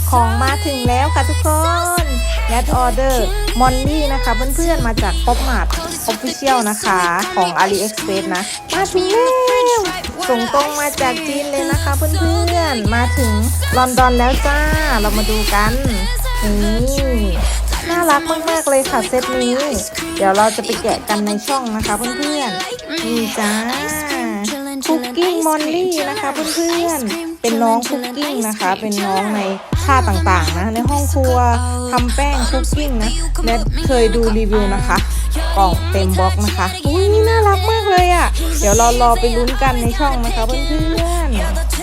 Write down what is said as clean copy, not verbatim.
ของมาถึงแล้วค่ะทุกคนแนทออเดอร์มอลลี่นะคะเพื่อนๆมาจากป๊อปมาร์ทออฟฟิเชียลนะคะของ AliExpress นะมาถึงแล้วส่งตรงมาจากจีนเลยนะคะเพื่อนๆมาถึงลอนดอนแล้วจ้าเรามาดูกันนี่น่ารักมากๆเลยค่ะเซตนี้เดี๋ยวเราจะไปแกะกันในช่องนะคะเพื่อนๆนี่จ้าคุกกิ้งมอลลี่นะคะเพื่อนๆเป็นน้องคุกกิ้งนะคะเป็นน้องในค่าต่างๆนะในห้องครัวทำแป้งคุกกิ้งนะและเคยดูรีวิวนะคะกล่องเต็มบล็อกนะคะอุ้ยนี่น่ารักมากเลยอ่ะเดี๋ยวเรารอไปลุ้นกันในช่องนะคะเพื่อนๆ